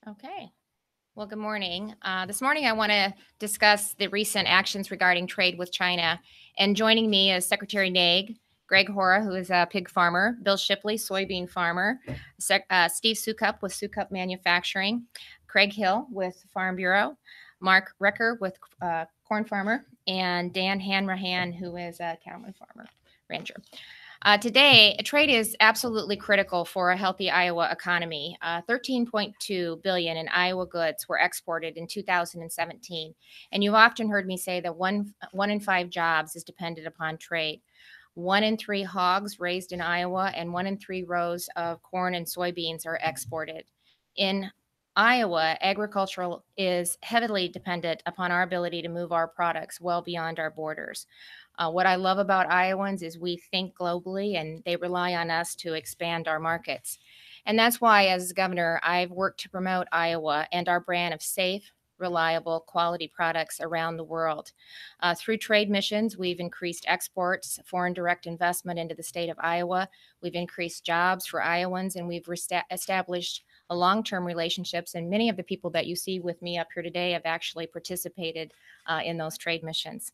Okay. Well, good morning. This morning, I want to discuss the recent actions regarding trade with China. And joining me is Secretary Naig, Greg Hora, who is a pig farmer, Bill Shipley, soybean farmer, Steve Sukup with Sukup Manufacturing, Craig Hill with Farm Bureau, Mark Recker with corn farmer, and Dan Hanrahan, who is a cattleman farmer, rancher. Today, trade is absolutely critical for a healthy Iowa economy. 13.2 billion in Iowa goods were exported in 2017, and you've often heard me say that one in five jobs is dependent upon trade. 1 in 3 hogs raised in Iowa and 1 in 3 rows of corn and soybeans are exported. In Iowa, agricultural is heavily dependent upon our ability to move our products well beyond our borders. What I love about Iowans is we think globally and they rely on us to expand our markets. And that's why, as governor, I've worked to promote Iowa and our brand of safe, reliable, quality products around the world. Through trade missions, we've increased exports, foreign direct investment into the state of Iowa. We've increased jobs for Iowans, and we've established long-term relationships. And many of the people that you see with me up here today have actually participated in those trade missions.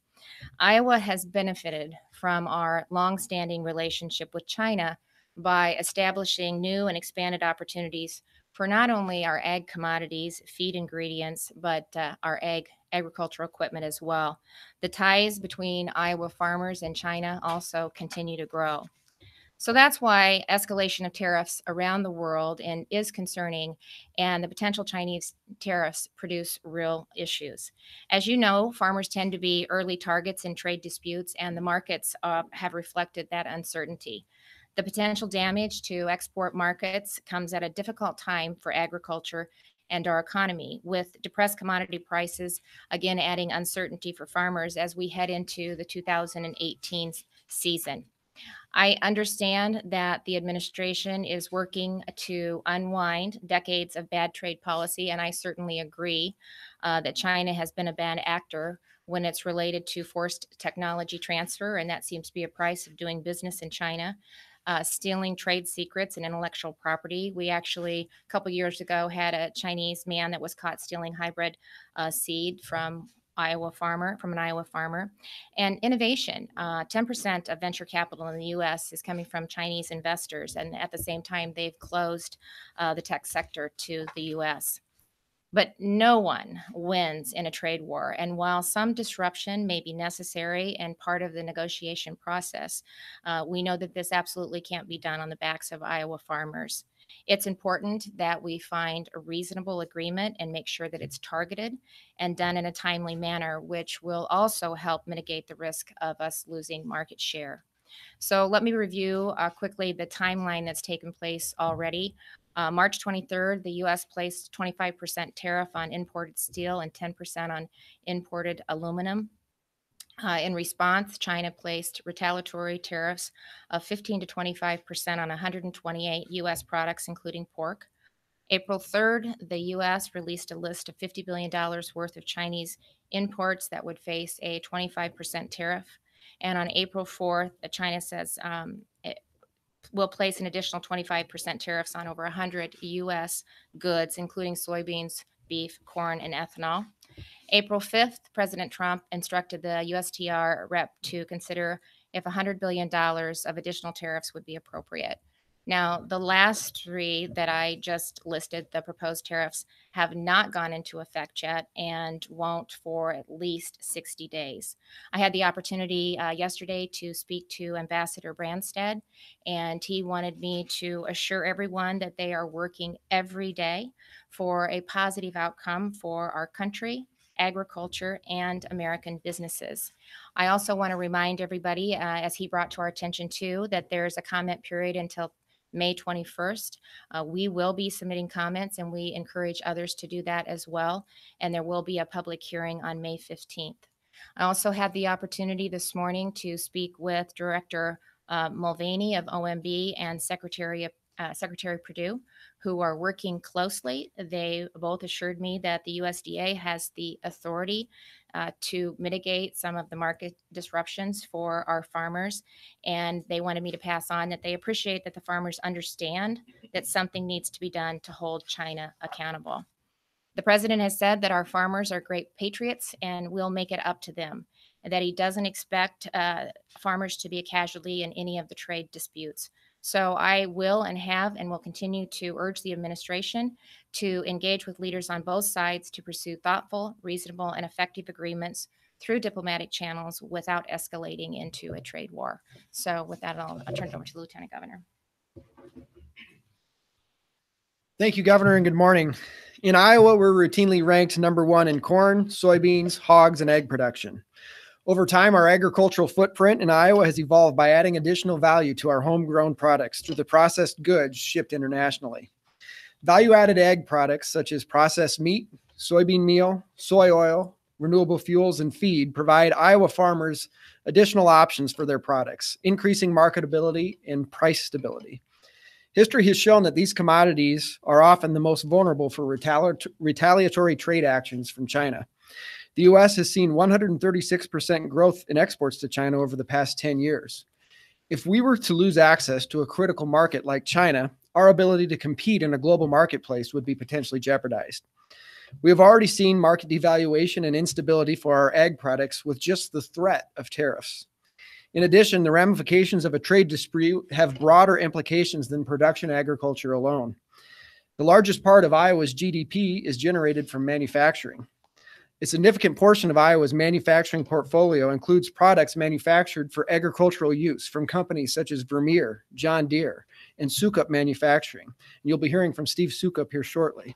Iowa has benefited from our longstanding relationship with China by establishing new and expanded opportunities for not only our ag commodities, feed ingredients, but our agricultural equipment as well. The ties between Iowa farmers and China also continue to grow. So that's why escalation of tariffs around the world and is concerning, and the potential Chinese tariffs produce real issues. As you know, farmers tend to be early targets in trade disputes, and the markets have reflected that uncertainty. The potential damage to export markets comes at a difficult time for agriculture and our economy, with depressed commodity prices again adding uncertainty for farmers as we head into the 2018 season. I understand that the administration is working to unwind decades of bad trade policy, and I certainly agree that China has been a bad actor when it's related to forced technology transfer, and that seems to be a price of doing business in China. Stealing trade secrets and intellectual property. We actually, a couple years ago, had a Chinese man that was caught stealing hybrid seed from an Iowa farmer. And innovation. 10% of venture capital in the US is coming from Chinese investors. And at the same time, they've closed the tech sector to the US. But no one wins in a trade war. And while some disruption may be necessary and part of the negotiation process, we know that this absolutely can't be done on the backs of Iowa farmers. It's important that we find a reasonable agreement and make sure that it's targeted and done in a timely manner, which will also help mitigate the risk of us losing market share. So let me review quickly the timeline that's taken place already. March 23rd, the U.S. placed 25% tariff on imported steel and 10% on imported aluminum. In response, China placed retaliatory tariffs of 15 to 25% on 128 U.S. products, including pork. April 3rd, the U.S. released a list of $50 billion worth of Chinese imports that would face a 25% tariff. And on April 4th, China says it will place an additional 25% tariffs on over 100 U.S. goods, including soybeans, beef, corn, and ethanol. April 5th, President Trump instructed the USTR rep to consider if $100 billion of additional tariffs would be appropriate. Now, the last three that I just listed, the proposed tariffs, have not gone into effect yet and won't for at least 60 days. I had the opportunity yesterday to speak to Ambassador Branstad, and he wanted me to assure everyone that they are working every day for a positive outcome for our country, agriculture, and American businesses. I also want to remind everybody, as he brought to our attention too, that there's a comment period until May 21st. We will be submitting comments and we encourage others to do that as well. And there will be a public hearing on May 15th. I also had the opportunity this morning to speak with Director Mulvaney of OMB and Secretary Perdue, who are working closely. They both assured me that the USDA has the authority to mitigate some of the market disruptions for our farmers. And they wanted me to pass on that they appreciate that the farmers understand that something needs to be done to hold China accountable. The president has said that our farmers are great patriots and we'll make it up to them, and that he doesn't expect farmers to be a casualty in any of the trade disputes. So I will and have and will continue to urge the administration to engage with leaders on both sides to pursue thoughtful, reasonable, and effective agreements through diplomatic channels without escalating into a trade war. So with that, I'll turn it over to the Lieutenant Governor. Thank you, Governor, and good morning. In Iowa, we're routinely ranked #1 in corn, soybeans, hogs, and egg production. Over time, our agricultural footprint in Iowa has evolved by adding additional value to our homegrown products through the processed goods shipped internationally. Value-added egg products such as processed meat, soybean meal, soy oil, renewable fuels, and feed provide Iowa farmers additional options for their products, increasing marketability and price stability. History has shown that these commodities are often the most vulnerable for retaliatory trade actions from China. The U.S. has seen 136% growth in exports to China over the past 10 years. If we were to lose access to a critical market like China, our ability to compete in a global marketplace would be potentially jeopardized. We have already seen market devaluation and instability for our ag products with just the threat of tariffs. In addition, the ramifications of a trade dispute have broader implications than production agriculture alone. The largest part of Iowa's GDP is generated from manufacturing. A significant portion of Iowa's manufacturing portfolio includes products manufactured for agricultural use from companies such as Vermeer, John Deere, and Sukup Manufacturing. And you'll be hearing from Steve Sukup here shortly.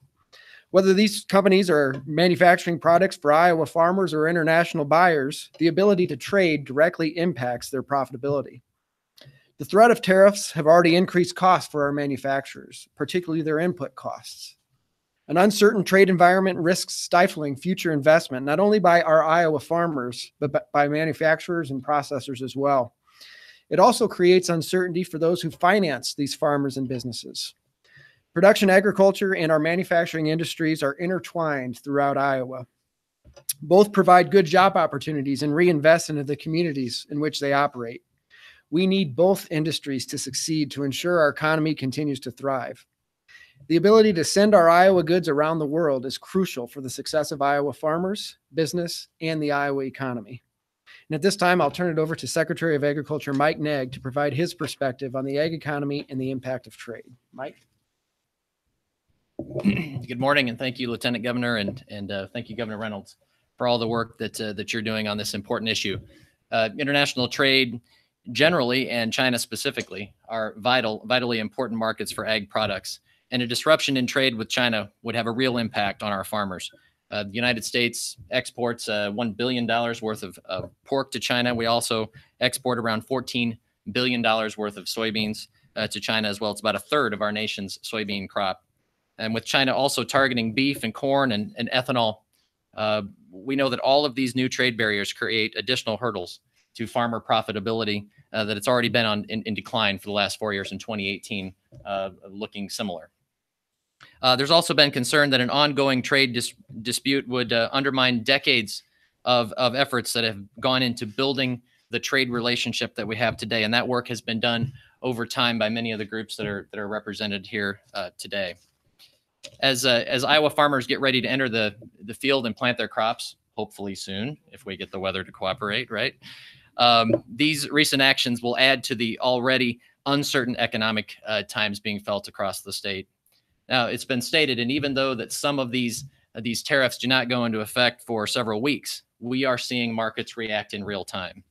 Whether these companies are manufacturing products for Iowa farmers or international buyers, the ability to trade directly impacts their profitability. The threat of tariffs have already increased costs for our manufacturers, particularly their input costs. An uncertain trade environment risks stifling future investment, not only by our Iowa farmers, but by manufacturers and processors as well. It also creates uncertainty for those who finance these farmers and businesses. Production agriculture and our manufacturing industries are intertwined throughout Iowa. Both provide good job opportunities and reinvest into the communities in which they operate. We need both industries to succeed to ensure our economy continues to thrive. The ability to send our Iowa goods around the world is crucial for the success of Iowa farmers, business, and the Iowa economy. And at this time, I'll turn it over to Secretary of Agriculture Mike Naig to provide his perspective on the ag economy and the impact of trade. Mike? Good morning, and thank you, Lieutenant Governor, and thank you, Governor Reynolds, for all the work that you're doing on this important issue. International trade generally, and China specifically, are vitally important markets for ag products, and a disruption in trade with China would have a real impact on our farmers. The United States exports $1 billion worth of pork to China. We also export around $14 billion worth of soybeans to China as well. It's about a third of our nation's soybean crop. And with China also targeting beef and corn and ethanol, we know that all of these new trade barriers create additional hurdles to farmer profitability that it's already been in decline for the last 4 years. In 2018, looking similar. There's also been concern that an ongoing trade dispute would undermine decades of efforts that have gone into building the trade relationship that we have today. And that work has been done over time by many of the groups that are represented here today. As Iowa farmers get ready to enter the field and plant their crops, hopefully soon, if we get the weather to cooperate, right? These recent actions will add to the already uncertain economic times being felt across the state. Now, it's been stated, and even though that some of these tariffs do not go into effect for several weeks, we are seeing markets react in real time.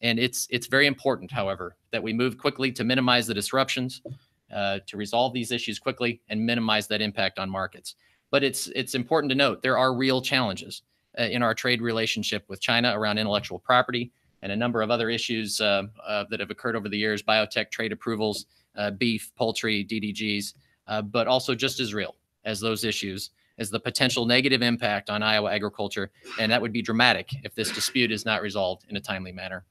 And it's very important, however, that we move quickly to minimize the disruptions, to resolve these issues quickly and minimize that impact on markets. But it's important to note there are real challenges in our trade relationship with China around intellectual property and a number of other issues that have occurred over the years, biotech trade approvals, beef, poultry, DDGs, but also just as real as those issues is the potential negative impact on Iowa agriculture. And that would be dramatic if this dispute is not resolved in a timely manner.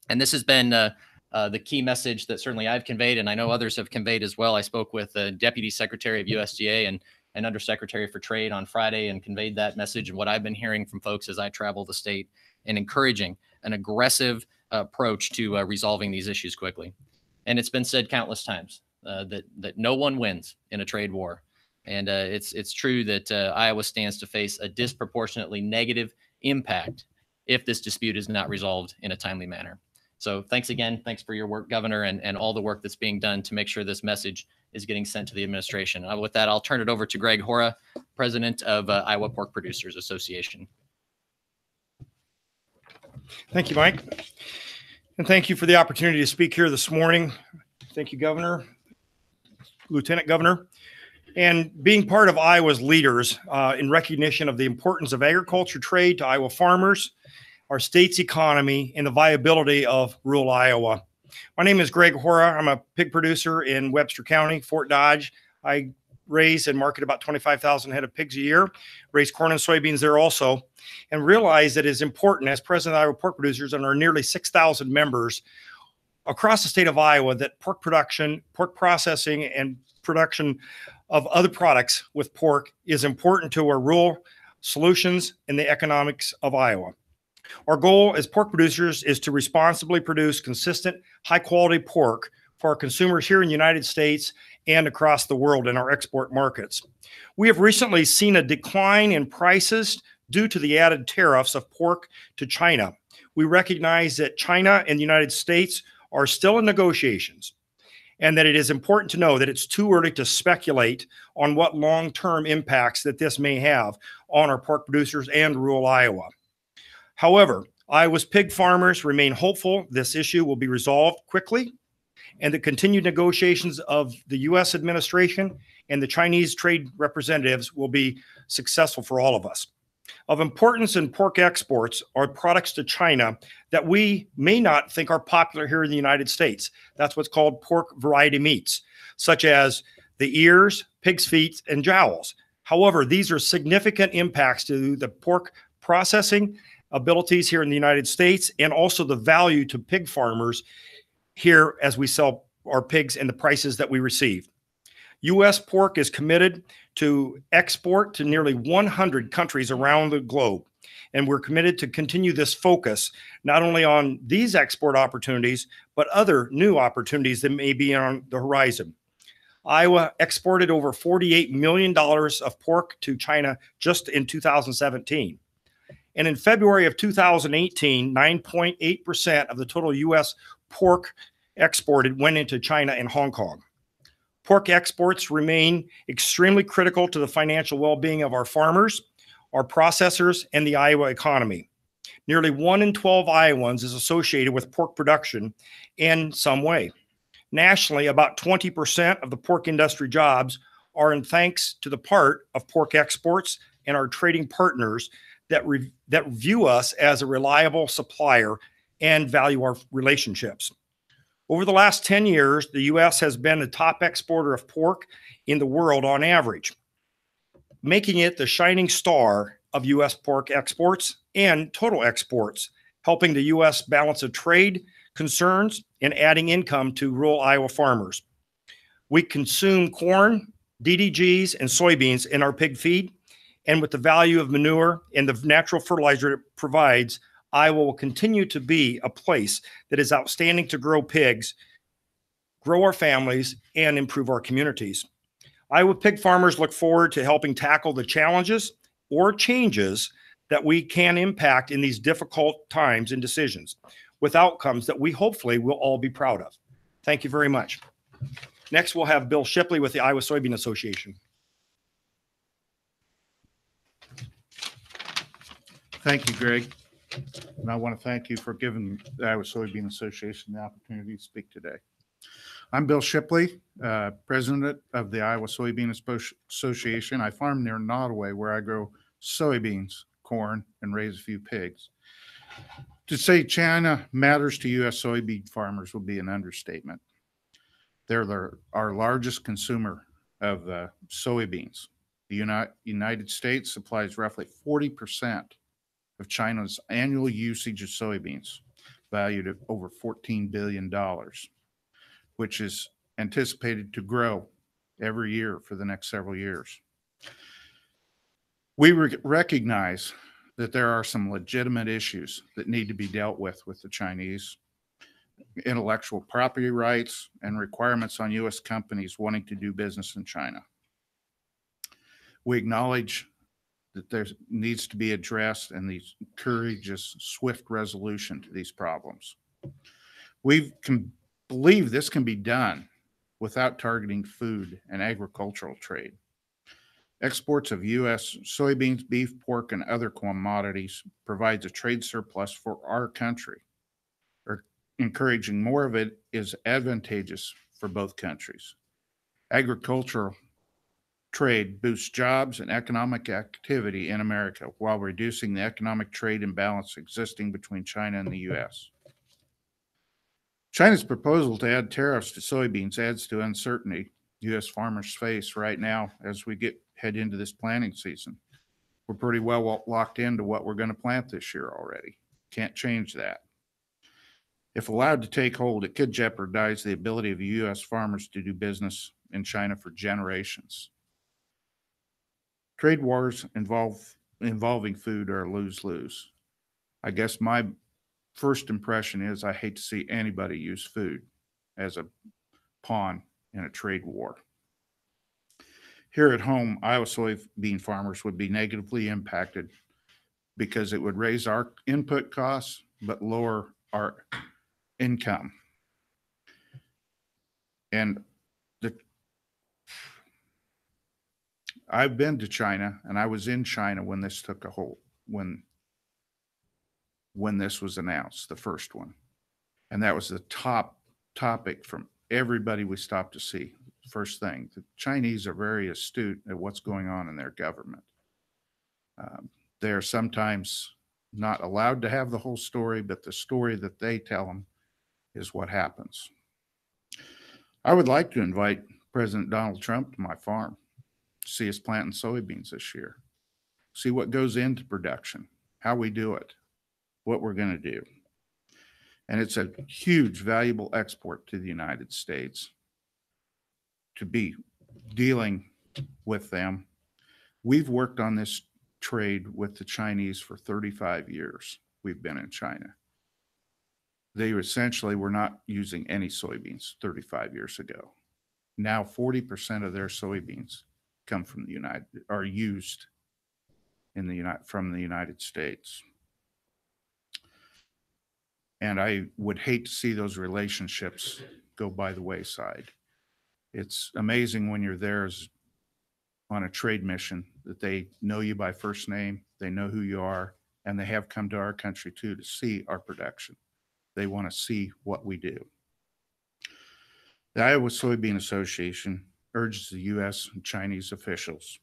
And this has been the key message that certainly I've conveyed, and I know others have conveyed as well. I spoke with the Deputy Secretary of USDA and Undersecretary for Trade on Friday and conveyed that message and what I've been hearing from folks as I travel the state and encouraging an aggressive approach to resolving these issues quickly. And it's been said countless times that no one wins in a trade war. And it's true that Iowa stands to face a disproportionately negative impact if this dispute is not resolved in a timely manner. So thanks again. Thanks for your work, Governor, and all the work that's being done to make sure this message is getting sent to the administration. With that, I'll turn it over to Greg Hora, President of Iowa Pork Producers Association. Thank you, Mike. And thank you for the opportunity to speak here this morning. Thank you, Governor, Lieutenant Governor, and being part of Iowa's leaders in recognition of the importance of agriculture trade to Iowa farmers, our state's economy, and the viability of rural Iowa. My name is Greg Hora. I'm a pig producer in Webster County, Fort Dodge. I raise and market about 25,000 head of pigs a year, raise corn and soybeans there also, and realize that it is important as president of Iowa Pork Producers and our nearly 6,000 members across the state of Iowa that pork production, pork processing, and production of other products with pork is important to our rural solutions and the economics of Iowa. Our goal as pork producers is to responsibly produce consistent, high-quality pork for our consumers here in the United States and across the world in our export markets. We have recently seen a decline in prices due to the added tariffs of pork to China. We recognize that China and the United States are still in negotiations, and that it is important to know that it's too early to speculate on what long-term impacts that this may have on our pork producers and rural Iowa. However, Iowa's pig farmers remain hopeful this issue will be resolved quickly, and the continued negotiations of the U.S. administration and the Chinese trade representatives will be successful for all of us. Of importance in pork exports are products to China that we may not think are popular here in the United States. That's what's called pork variety meats, such as the ears, pig's feet, and jowls. However, these are significant impacts to the pork processing abilities here in the United States and also the value to pig farmers here as we sell our pigs and the prices that we receive. U.S. pork is committed to export to nearly 100 countries around the globe. And we're committed to continue this focus, not only on these export opportunities, but other new opportunities that may be on the horizon. Iowa exported over $48 million of pork to China just in 2017. And in February of 2018, 9.8% of the total U.S. pork exported went into China and Hong Kong. Pork exports remain extremely critical to the financial well-being of our farmers, our processors, and the Iowa economy. Nearly 1 in 12 Iowans is associated with pork production in some way. Nationally, about 20% of the pork industry jobs are in thanks to the part of pork exports and our trading partners that view us as a reliable supplier and value our relationships. Over the last 10 years, the U.S. has been the top exporter of pork in the world on average, making it the shining star of U.S. pork exports and total exports, helping the U.S. balance of trade concerns and adding income to rural Iowa farmers. We consume corn, DDGs, and soybeans in our pig feed, and with the value of manure and the natural fertilizer it provides, Iowa will continue to be a place that is outstanding to grow pigs, grow our families, and improve our communities. Iowa pig farmers look forward to helping tackle the challenges or changes that we can impact in these difficult times and decisions with outcomes that we hopefully will all be proud of. Thank you very much. Next, we'll have Bill Shipley with the Iowa Soybean Association. Thank you, Greg. And I want to thank you for giving the Iowa Soybean Association the opportunity to speak today. I'm Bill Shipley, president of the Iowa Soybean Association. I farm near Nottoway, where I grow soybeans, corn, and raise a few pigs. To say China matters to U.S. soybean farmers will be an understatement. They're our largest consumer of soybeans. The United States supplies roughly 40% of China's annual usage of soybeans, valued at over $14 billion, which is anticipated to grow every year for the next several years. We recognize that there are some legitimate issues that need to be dealt with the Chinese, intellectual property rights and requirements on U.S. companies wanting to do business in China. We acknowledge that there needs to be addressed and encourages swift resolution to these problems. We can believe this can be done without targeting food and agricultural trade. Exports of U.S. soybeans, beef, pork, and other commodities provides a trade surplus for our country. Encouraging more of it is advantageous for both countries. Agricultural trade boosts jobs and economic activity in America while reducing the economic trade imbalance existing between China and the U.S. China's proposal to add tariffs to soybeans adds to uncertainty U.S. farmers face right now as we head into this planting season. We're pretty well locked into what we're going to plant this year already. Can't change that. If allowed to take hold, it could jeopardize the ability of U.S. farmers to do business in China for generations. Trade wars involving food are a lose-lose. I guess my first impression is I hate to see anybody use food as a pawn in a trade war. Here at home, Iowa soybean farmers would be negatively impacted because it would raise our input costs but lower our income. And I've been to China, and I was in China when this took a hold, when this was announced, the first one. And that was the top topic from everybody we stopped to see. First thing, the Chinese are very astute at what's going on in their government. They are sometimes not allowed to have the whole story, but the story that they tell them is what happens. I would like to invite President Donald Trump to my farm, see us planting soybeans this year, see what goes into production, how we do it, what we're going to do. And it's a huge, valuable export to the United States to be dealing with them. We've worked on this trade with the Chinese for 35 years. We've been in China. They essentially were not using any soybeans 35 years ago. Now 40% of their soybeans come from are used from the United States. And I would hate to see those relationships go by the wayside. It's amazing when you're there on a trade mission that they know you by first name, they know who you are, and they have come to our country too to see our production. They want to see what we do. The Iowa Soybean Association urges the U.S. and Chinese officials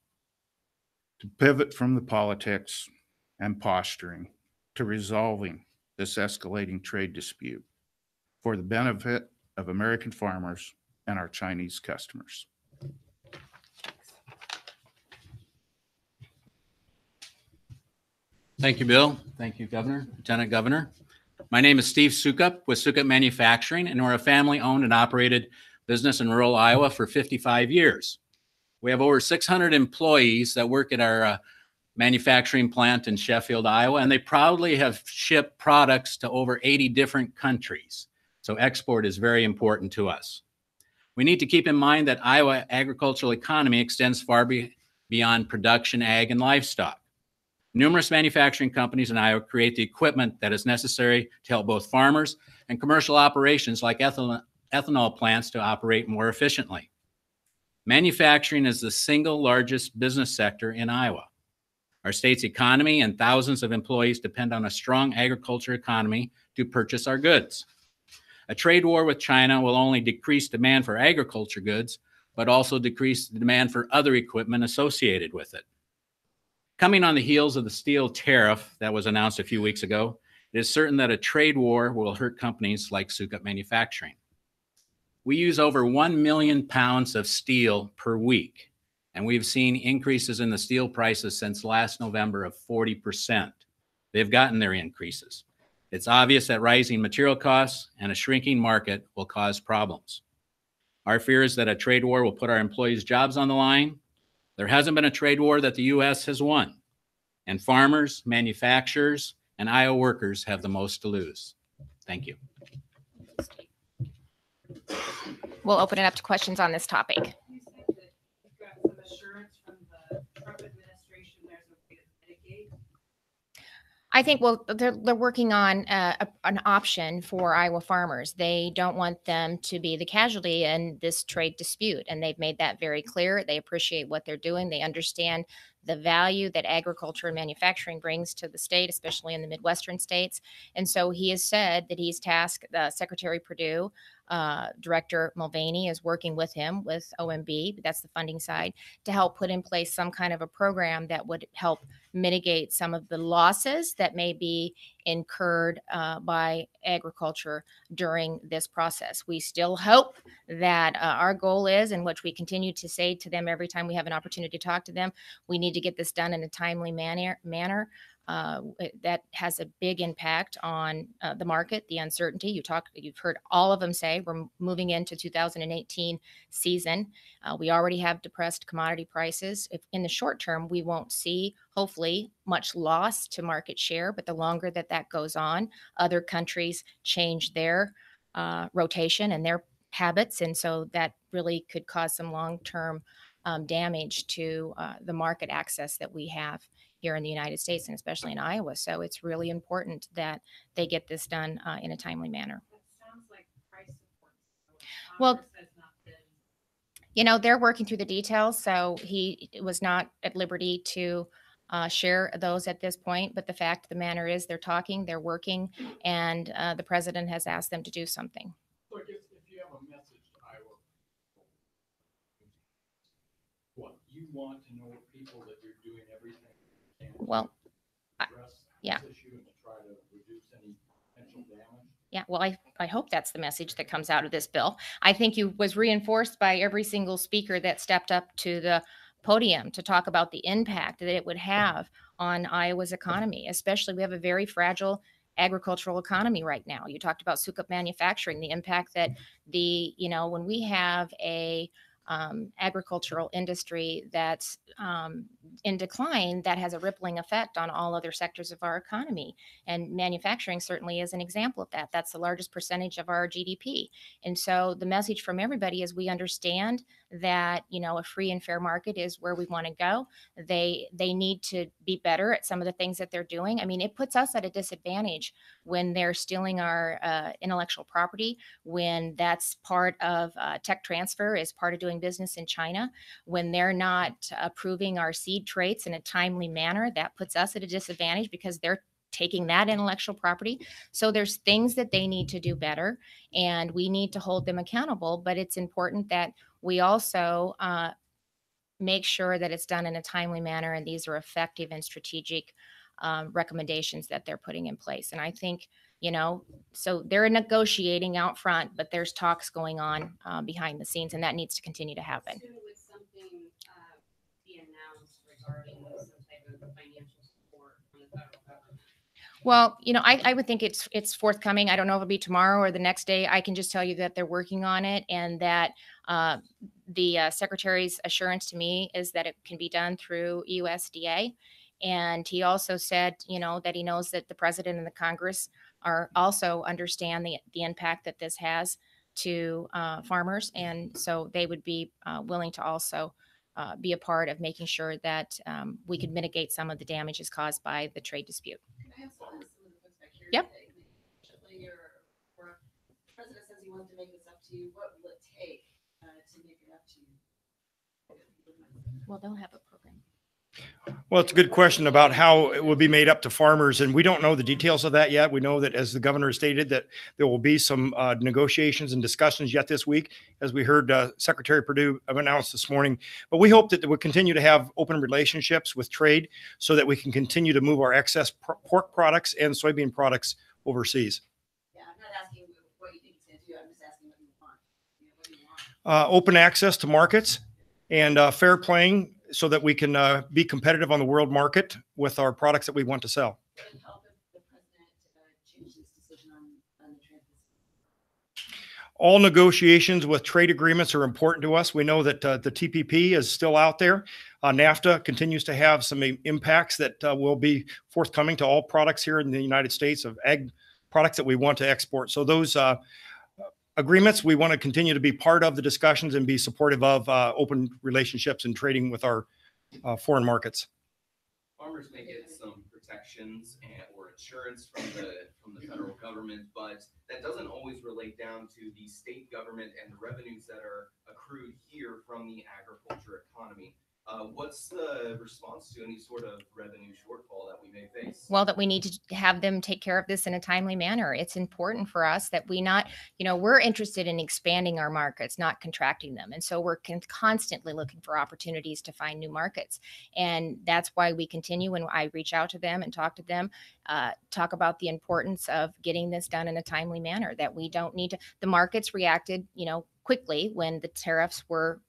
to pivot from the politics and posturing to resolving this escalating trade dispute for the benefit of American farmers and our Chinese customers. Thank you, Bill. Thank you, Governor, Lieutenant Governor. My name is Steve Sukup with Sukup Manufacturing, and we're a family-owned and operated business in rural Iowa for 55 years. We have over 600 employees that work at our manufacturing plant in Sheffield, Iowa, and they proudly have shipped products to over 80 different countries. So export is very important to us. We need to keep in mind that Iowa agricultural economy extends far beyond production, ag, and livestock. Numerous manufacturing companies in Iowa create the equipment that is necessary to help both farmers and commercial operations like ethanol plants to operate more efficiently. Manufacturing is the single largest business sector in Iowa. Our state's economy and thousands of employees depend on a strong agriculture economy to purchase our goods. A trade war with China will only decrease demand for agriculture goods, but also decrease the demand for other equipment associated with it. Coming on the heels of the steel tariff that was announced a few weeks ago, it is certain that a trade war will hurt companies like Sukup Manufacturing. We use over 1 million pounds of steel per week, and we've seen increases in the steel prices since last November of 40%. They've gotten their increases. It's obvious that rising material costs and a shrinking market will cause problems. Our fear is that a trade war will put our employees' jobs on the line. There hasn't been a trade war that the U.S. has won, and farmers, manufacturers, and Iowa workers have the most to lose. Thank you. We'll open it up to questions on this topic. You said that you've got some assurance from the Trump I think, well, they're working on an option for Iowa farmers. They don't want them to be the casualty in this trade dispute, and they've made that very clear. They appreciate what they're doing. They understand the value that agriculture and manufacturing brings to the state, especially in the Midwestern states. And so he has said that he's tasked Secretary Perdue, Director Mulvaney is working with him with OMB, that's the funding side, to help put in place some kind of a program that would help mitigate some of the losses that may be incurred by agriculture during this process. We still hope that our goal is, and which we continue to say to them every time we have an opportunity to talk to them, we need to get this done in a timely manner. That has a big impact on the market, the uncertainty. You've heard all of them say we're moving into 2018 season. We already have depressed commodity prices. If in the short term, we won't see, hopefully, much loss to market share, but the longer that goes on, other countries change their rotation and their habits. And so that really could cause some long-term damage to the market access that we have here in the United States and especially in Iowa. So it's really important that they get this done in a timely manner. Sounds like price support. Well, Congress has not been. You know, they're working through the details, so he was not at liberty to share those at this point. But the fact of the matter is they're talking, they're working, and the president has asked them to do something. So I guess if you have a message to Iowa, what you want to know people that you're doing everything you can Well, to address yeah. this issue and to try to reduce any potential damage. Yeah, well, I hope that's the message that comes out of this bill. I think you was reinforced by every single speaker that stepped up to the podium to talk about the impact that it would have on Iowa's economy. Especially, we have a very fragile agricultural economy right now. You talked about Sukup manufacturing, the impact that when we have a agricultural industry that's in decline, that has a rippling effect on all other sectors of our economy. And manufacturing certainly is an example of that. That's the largest percentage of our GDP. And so the message from everybody is we understand that, a free and fair market is where we want to go. They need to be better at some of the things that they're doing. I mean, it puts us at a disadvantage when they're stealing our intellectual property, when that's part of tech transfer, is part of doing business in China, when they're not approving our seed traits in a timely manner. That puts us at a disadvantage because they're taking that intellectual property. So there's things that they need to do better, and we need to hold them accountable. But it's important that we also make sure that it's done in a timely manner, and these are effective and strategic recommendations that they're putting in place. And I think, so they're negotiating out front, but there's talks going on behind the scenes, and that needs to continue to happen. Soon would something be announced regarding some type of financial support from the federal government? Well, I would think it's forthcoming. I don't know if it'll be tomorrow or the next day. I can just tell you that they're working on it, and that the secretary's assurance to me is that it can be done through USDA. And he also said, that he knows that the president and the Congress are also understand the impact that this has to farmers. And so they would be willing to also be a part of making sure that we could mitigate some of the damages caused by the trade dispute. Can I ask some of the folks back here? Yep. Today, or the president says he wants to make this up to you. What will it take to make it up to you? Well, they'll have a program. Well, it's a good question about how it will be made up to farmers, and we don't know the details of that yet. We know that, as the governor stated, that there will be some negotiations and discussions yet this week, as we heard Secretary Perdue announce this morning. But we hope that we'll continue to have open relationships with trade so that we can continue to move our excess pork products and soybean products overseas. Yeah, I'm not asking what you think it's going to do. I'm just asking what you want. What do you want? Open access to markets and fair playing, so that we can be competitive on the world market with our products that we want to sell. Would it help if the president changed his decision on the trade? All negotiations with trade agreements are important to us. We know that the TPP is still out there. NAFTA continues to have some impacts that will be forthcoming to all products here in the United States of ag products that we want to export. So those agreements, we want to continue to be part of the discussions and be supportive of open relationships and trading with our foreign markets. Farmers may get some protections or insurance from the federal government, but that doesn't always relate down to the state government and the revenues that are accrued here from the agriculture economy. What's the response to any sort of revenue shortfall that we may face? Well, that we need to have them take care of this in a timely manner. It's important for us that we not, we're interested in expanding our markets, not contracting them. And so we're constantly looking for opportunities to find new markets. And that's why we continue when I reach out to them and talk to them, talk about the importance of getting this done in a timely manner, that we don't need to, the markets reacted, quickly when the tariffs were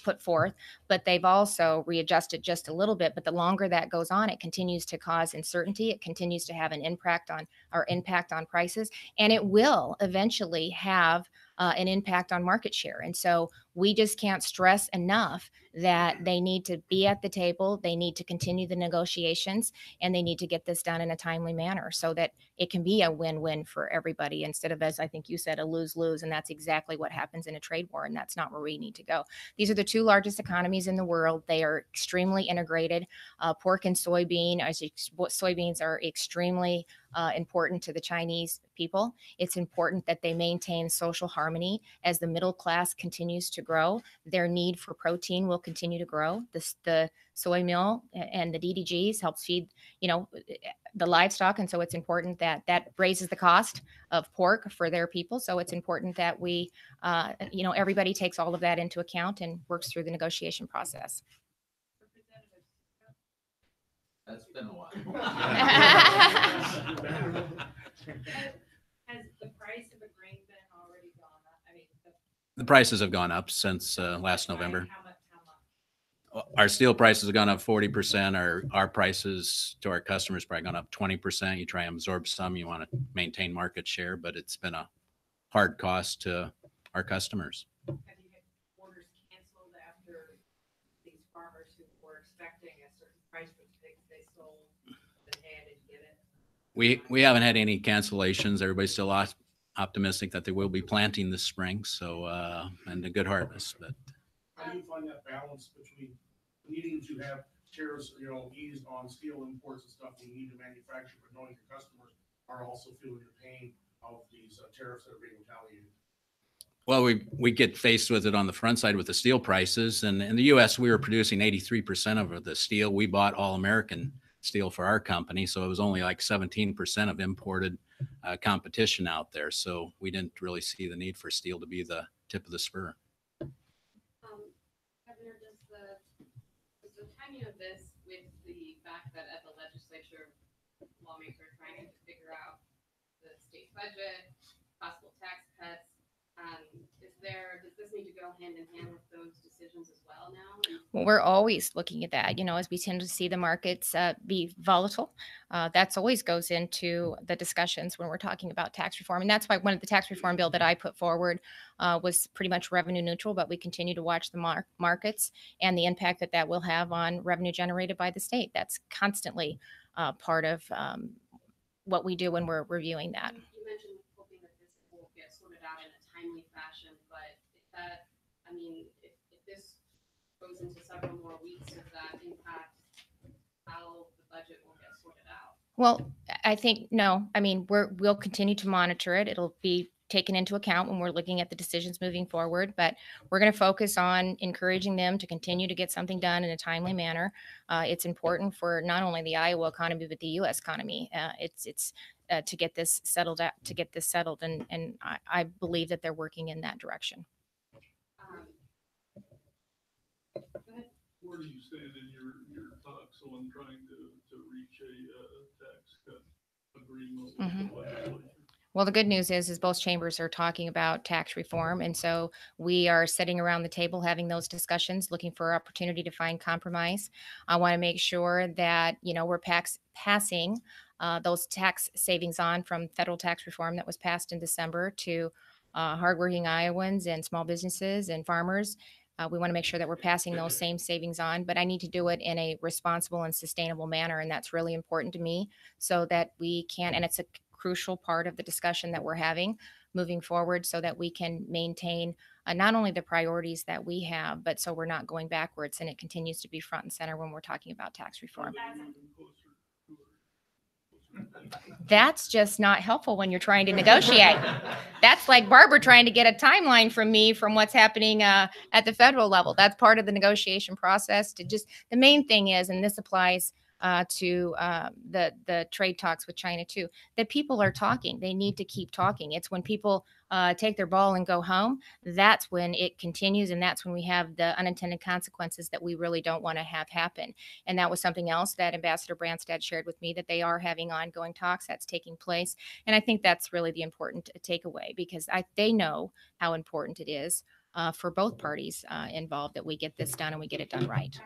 put forth, but they've also readjusted just a little bit. But the longer that goes on, it continues to cause uncertainty. It continues to have an impact on prices, and it will eventually have an impact on market share. And so we just can't stress enough that they need to be at the table. They need to continue the negotiations, and they need to get this done in a timely manner so that it can be a win-win for everybody instead of, as I think you said, a lose-lose. And that's exactly what happens in a trade war. And that's not where we need to go. These are the two largest economies in the world. They are extremely integrated. Pork and soybeans are extremely important to the Chinese people. It's important that they maintain social harmony as the middle class continues to grow. Their need for protein will continue to grow. The soy meal and the DDGs helps feed, the livestock. And so it's important that raises the cost of pork for their people. So it's important that we, everybody takes all of that into account and works through the negotiation process. That's been a while. Has the price of a grain bin already gone up? I mean, The prices have gone up since last November. How much? Our steel prices have gone up 40%. Our prices to our customers probably gone up 20%. You try and absorb some, you want to maintain market share, but it's been a hard cost to our customers. Have you had orders canceled after these farmers who were expecting a certain price for the pigs they sold, but hey, I didn't get it? We haven't had any cancellations. Everybody's still optimistic that they will be planting this spring. So, and a good harvest, but. How do you find that balance between needing to have tariffs, eased on steel imports and stuff you need to manufacture, but knowing your customers are also feeling the pain of these tariffs that are being retaliated? Well, we get faced with it on the front side with the steel prices. And in the U.S., we were producing 83% of the steel. We bought all American steel for our company. So it was only like 17% of imported competition out there. So we didn't really see the need for steel to be the tip of the spur. Governor, does the timing of this with the fact that at the legislature, lawmakers are trying to figure out the state budget, possible tax cuts, does this need to go hand in hand with those decisions as well now? Well, we're always looking at that, as we tend to see the markets be volatile. That's always goes into the discussions when we're talking about tax reform. And that's why one of the tax reform bill that I put forward was pretty much revenue neutral, but we continue to watch the markets and the impact that will have on revenue generated by the state. That's constantly part of what we do when we're reviewing that. You mentioned hoping that this will get sorted out in a timely fashion, but if this goes into several more weeks, does that impact how the budget will get sorted out? Well, I think no. We'll continue to monitor it. It'll be taken into account when we're looking at the decisions moving forward, but we're going to focus on encouraging them to continue to get something done in a timely manner. It's important for not only the Iowa economy, but the U.S. economy. It's to get this settled out, and I believe that they're working in that direction. Where do you stand in your talks on trying to reach a tax cut agreement with the legislature? Well, the good news is both chambers are talking about tax reform. And so we are sitting around the table having those discussions, looking for opportunity to find compromise. I want to make sure that, we're passing those tax savings on from federal tax reform that was passed in December to hardworking Iowans and small businesses and farmers. We want to make sure that we're passing those same savings on, but I need to do it in a responsible and sustainable manner. And that's really important to me so that we can, and it's a crucial part of the discussion that we're having moving forward so that we can maintain not only the priorities that we have, but so we're not going backwards and it continues to be front and center when we're talking about tax reform. That's just not helpful when you're trying to negotiate. That's like Barbara trying to get a timeline from me from what's happening at the federal level. That's part of the negotiation process. The main thing is, and this applies to the trade talks with China too, that people are talking. They need to keep talking. It's when people take their ball and go home, that's when it continues, and that's when we have the unintended consequences that we really don't want to have happen. And that was something else that Ambassador Branstad shared with me, that they are having ongoing talks that's taking place. And I think that's really the important takeaway, because they know how important it is for both parties involved that we get this done and we get it done right.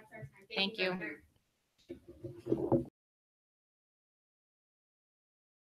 Thank you.